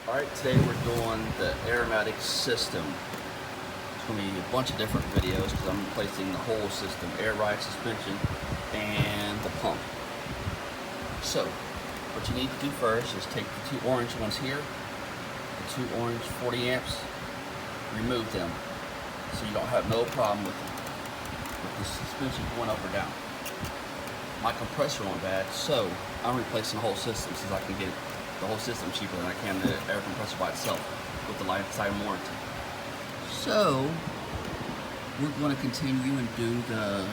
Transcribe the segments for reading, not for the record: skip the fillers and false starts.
Alright, today we're doing the aromatic system. It's going to be a bunch of different videos because I'm replacing the whole system, air ride suspension and the pump. So, what you need to do first is take the two orange ones here, the two orange 40 amps, remove them so you don't have no problem with the suspension going up or down. My compressor went bad, so I'm replacing the whole system since I can get the whole system cheaper than I can the air compressor by itself with the lifetime warranty. So we're going to continue and do the,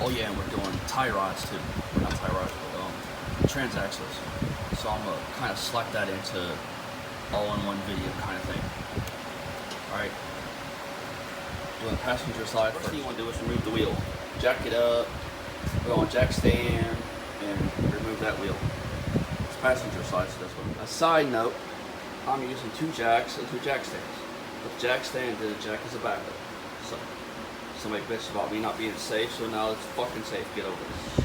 oh yeah, and we're doing tie rods too. Not tie rods, but transaxles. So I'm going to kind of slap that into all-in-one video kind of thing. Alright, doing the passenger side. First thing you want to do is remove the wheel. Jack it up, go on jack stand, and remove that wheel. Passenger side, so that's what. A side note, I'm using two jacks and two jack stands. The jack stand and the jack is a backup. So somebody bitched about me not being safe, so now it's fucking safe. Get over this.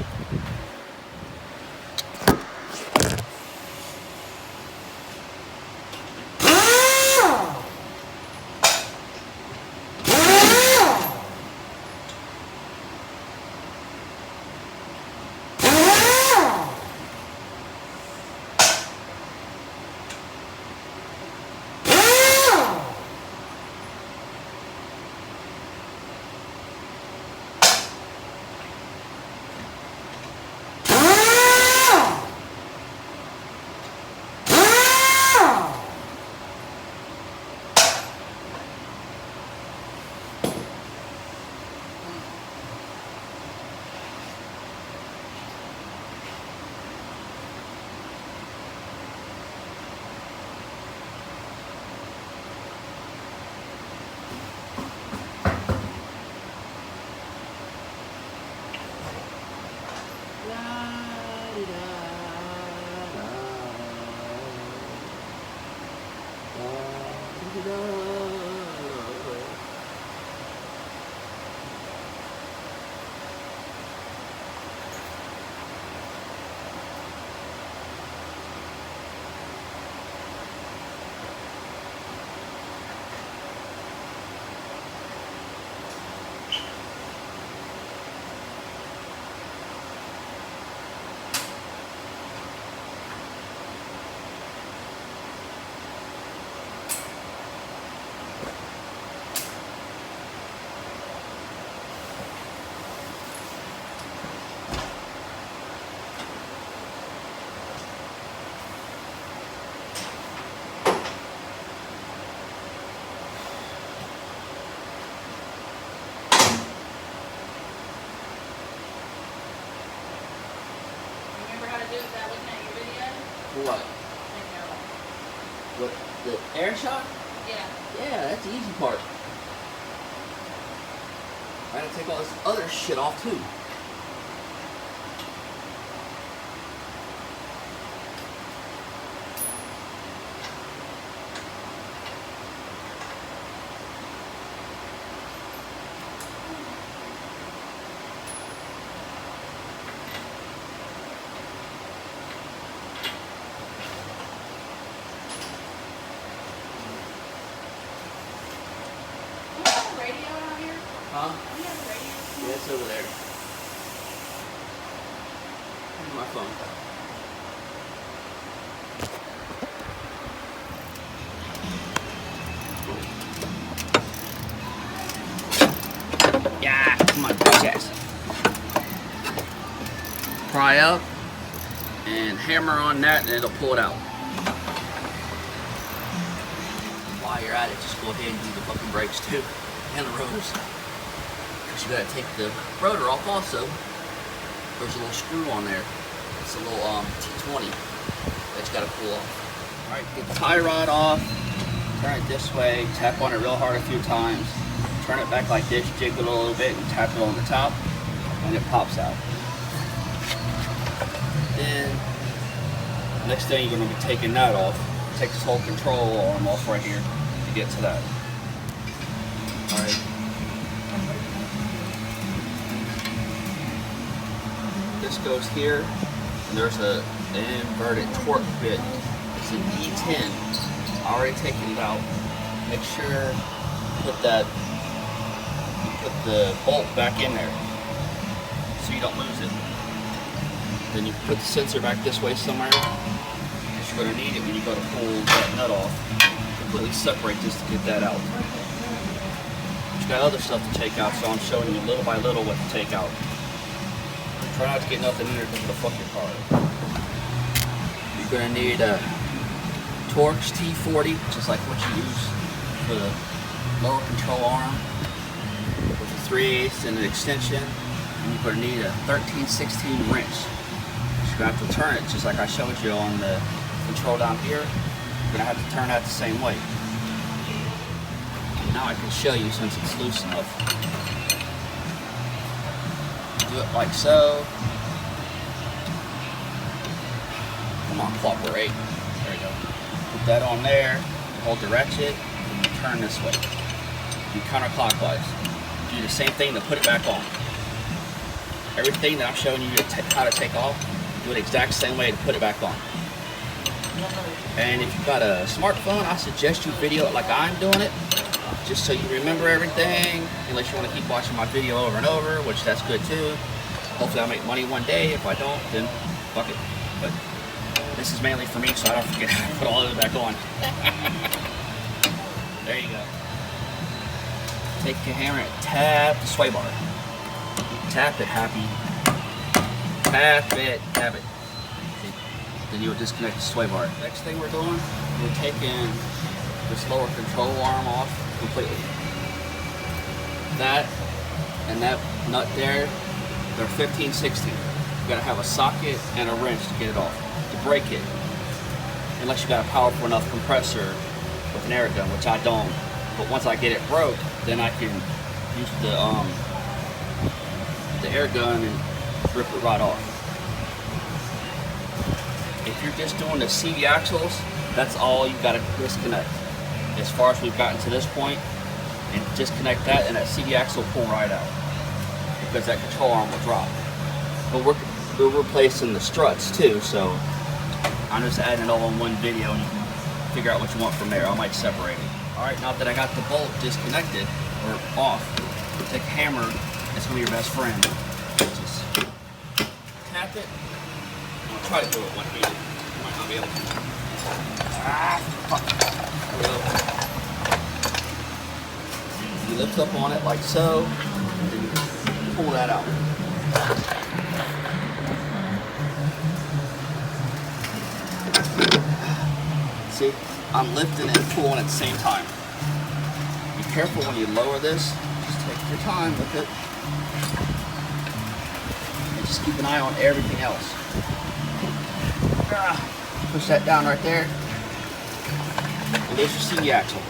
What? What? The air shock? Yeah. Yeah, that's the easy part. I gotta take all this other shit off too. Huh? Yeah, it's over there. Here's my phone. Yeah, come on, bitch. Pry up and hammer on that and it'll pull it out. While you're at it, just go ahead and do the fucking brakes too. And the rotors. Because you gotta take the rotor off also. There's a little screw on there. It's a little T20 that you gotta pull off. Alright, get the tie rod off, turn it this way, tap on it real hard a few times, turn it back like this, jiggle it a little bit and tap it on the top, and it pops out. Then, next thing you're gonna be taking that off. Take this whole control arm off right here to get to that. Alright. This goes here, and there's an inverted torque bit. It's an E10. I already taken it out. Make sure you put the bolt back in there so you don't lose it. Then you put the sensor back this way somewhere. You're going to need it when you go to pull that nut off. Completely separate this to get that out. You got other stuff to take out, so I'm showing you little by little what to take out. Try not to get nothing in there because it'll fuck your car. You're going to need a Torx T40, just like what you use for the lower control arm, with a 3/8 and an extension. And you're going to need a 13/16 wrench. You're going to have to turn it just like I showed you on the control down here. You're going to have to turn that the same way. Now I can show you since it's loose enough. Do it like so. Come on, cooperate. There you go. Put that on there. Hold the ratchet, and you turn this way. Do counterclockwise. Do the same thing to put it back on. Everything that I'm showing you how to take off, do it the exact same way to put it back on. And if you've got a smartphone, I suggest you video it like I'm doing it, just so you remember everything, unless you want to keep watching my video over and over, which that's good too. Hopefully I'll make money one day. If I don't, then fuck it. But this is mainly for me, so I don't forget how to put all of it back on. There you go. Take your hammer and tap the sway bar. Tap it, happy. Tap it, tap it. Then you'll disconnect the sway bar. Next thing we're doing, we're taking this lower control arm off completely. That and that nut there, they're 15/16. You gotta have a socket and a wrench to get it off, to break it. Unless you got a powerful enough compressor with an air gun, which I don't. But once I get it broke, then I can use the air gun and rip it right off. If you're just doing the CV axles, that's all you gotta disconnect. As far as we've gotten to this point, and disconnect that, and that CV axle will pull right out because that control arm will drop. But we're replacing the struts too, so I'm just adding it all in one video, and you can figure out what you want from there. I might separate it. All right, now that I got the bolt disconnected or off, take a hammer. It's gonna be your best friend. Just tap it. I'm gonna try to do it one-handed. You might not be able to. Ah, fuck. You lift up on it like so, and then you pull that out. See, I'm lifting and pulling at the same time. Be careful when you lower this. Just take your time with it. And just keep an eye on everything else. Push that down right there. And there's your CV axle.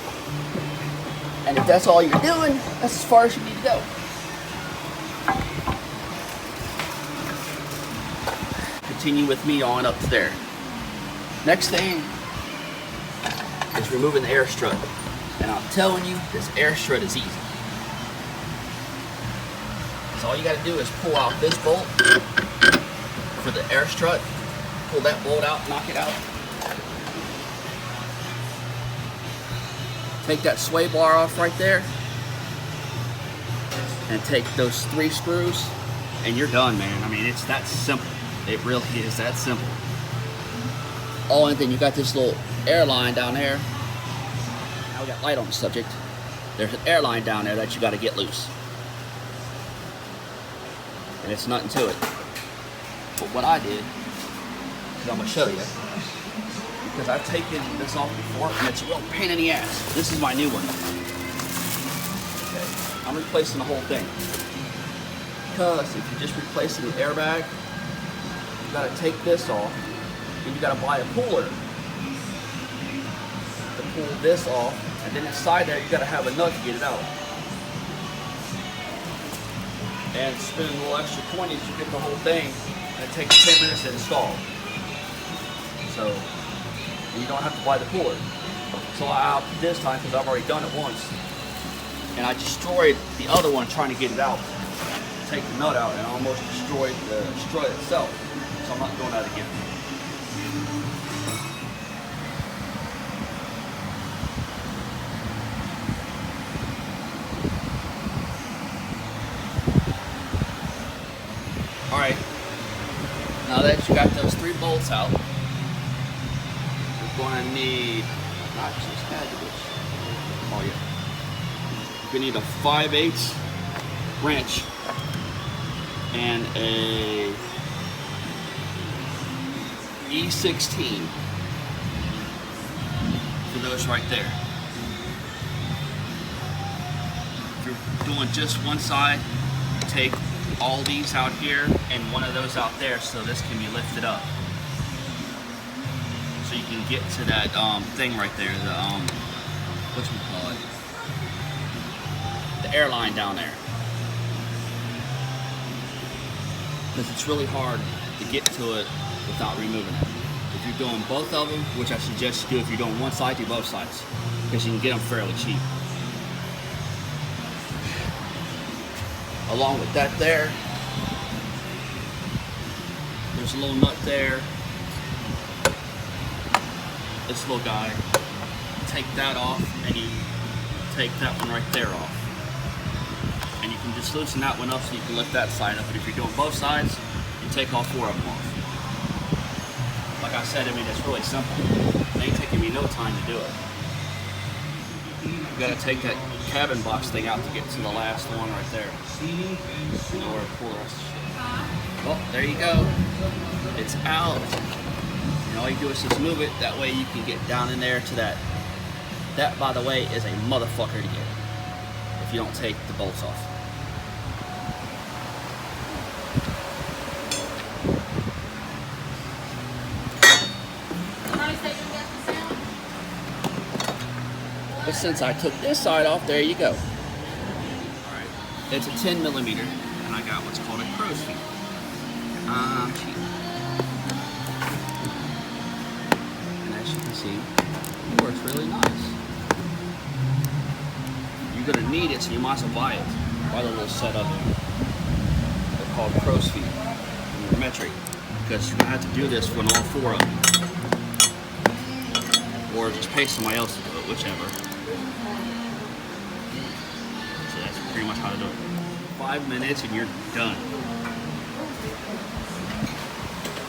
And if that's all you're doing, that's as far as you need to go. Continue with me on up to there. Next thing is removing the air strut. And I'm telling you, this air strut is easy. So all you gotta do is pull out this bolt for the air strut. Pull that bolt out, knock it out. Take that sway bar off right there. And take those 3 screws, and you're done, man. I mean, it's that simple. It really is that simple. Only thing, you got this little air line down there. Now we got light on the subject. There's an air line down there that you got to get loose. And it's nothing to it. But what I did, is I'm going to show you, because I've taken this off before, and it's a real pain in the ass. This is my new one. Okay. I'm replacing the whole thing. Because if you're just replacing the airbag, you got to take this off, and you got to buy a puller to pull this off, and then inside there you got to have a nut to get it out. And spend a little extra coinage to get the whole thing, and it takes 10 minutes to install. So you don't have to buy the puller. So I opted this time because I've already done it once, and I destroyed the other one trying to get it out. Take the nut out and almost destroyed the strut itself. So I'm not doing that again. Now that you got those 3 bolts out, you're going to need not just adjectives. Oh yeah. You're going to need a 5/8 wrench and a E16 for those right there. If you're doing just one side, take all these out here and one of those out there so this can be lifted up. So you can get to that thing right there, the whatchamacallit, the airline down there. Because it's really hard to get to it without removing it. If you're doing both of them, which I suggest you do if you're doing one side, do both sides, because you can get them fairly cheap. Along with that there's a little nut there. This little guy, take that off and you take that one right there off. And you can just loosen that one up so you can lift that side up. But if you're doing both sides, you take all 4 of them off. Like I said, I mean, it's really simple. It ain't taking me no time to do it. You gotta take that cabin box thing out to get to the last one right there. You know where to pull the rest of the shit. Well, there you go. It's out. And all you do is just move it. That way you can get down in there to that. That, by the way, is a motherfucker to get if you don't take the bolts off. But since I took this side off, there you go. Alright, it's a 10mm, and I got what's called a crow's feet. Cheap. And as you can see, it works really nice. You're going to need it, so you might as well buy it. Buy the little set of them. They're called crow's feet in your metric, because you're going to have to do this with all 4 of them. Or just pay somebody else to do it, whichever. So that's pretty much how to do it. 5 minutes and you're done.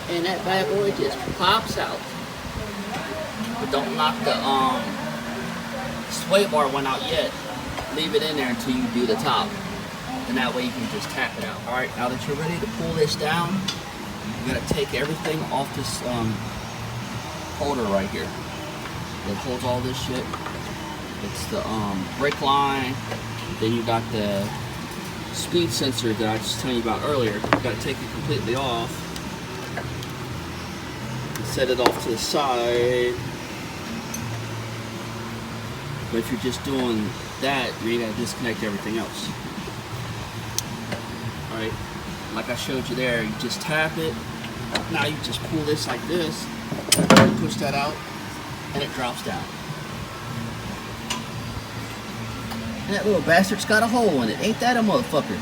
And that bad boy just pops out. But don't knock the sway bar one out yet. Leave it in there until you do the top. And that way you can just tap it out. Alright, now that you're ready to pull this down, you're going to take everything off this holder right here. That holds all this shit. It's the brake line. Then you got the speed sensor that I was just telling you about earlier. You got to take it completely off. And set it off to the side. But if you're just doing that, you got to disconnect everything else. Alright, like I showed you there, you just tap it. Now you just pull this like this. Push that out. And it drops down. And that little bastard's got a hole in it. Ain't that a motherfucker?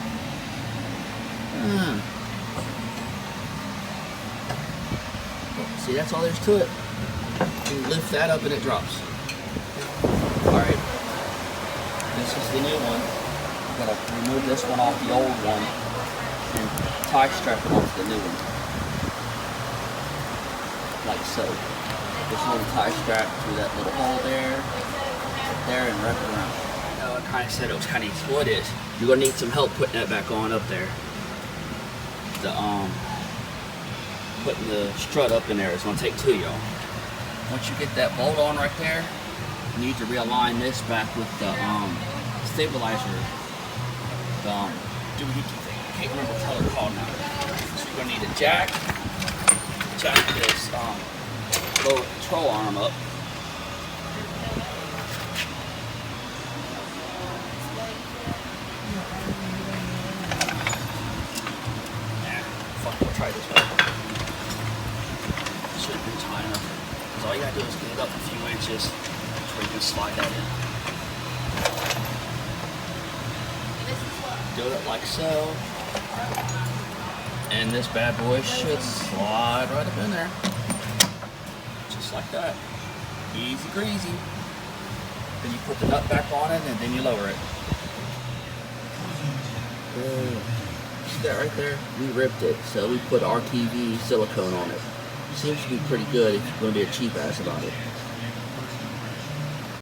See, that's all there's to it. You lift that up and it drops. Alright. This is the new one. I'm going to remove this one off the old one and tie strap it onto the new one. Like so. This little tie strap through that little hole there, and wrap it around. I know I kind of said it was kind of easy. Well, it is. You're gonna need some help putting that back on up there. The putting the strut up in there is gonna take 2 of y'all. Once you get that bolt on right there, you need to realign this back with the stabilizer. The doohickey thing. I can't remember what the hell it's called now. So you're gonna need a jack. Jack this lower control arm up. Fuck, we'll try this one. Should have been tight enough. Because all you gotta do is get it up a few inches so you can slide that in. Do it like so. And this bad boy should slide right up in there. Like that. Easy greasy. Then you put the nut back on it and then you lower it. that right there? We ripped it, so we put RTV silicone on it. Seems to be pretty good if you're going to be a cheap ass about it.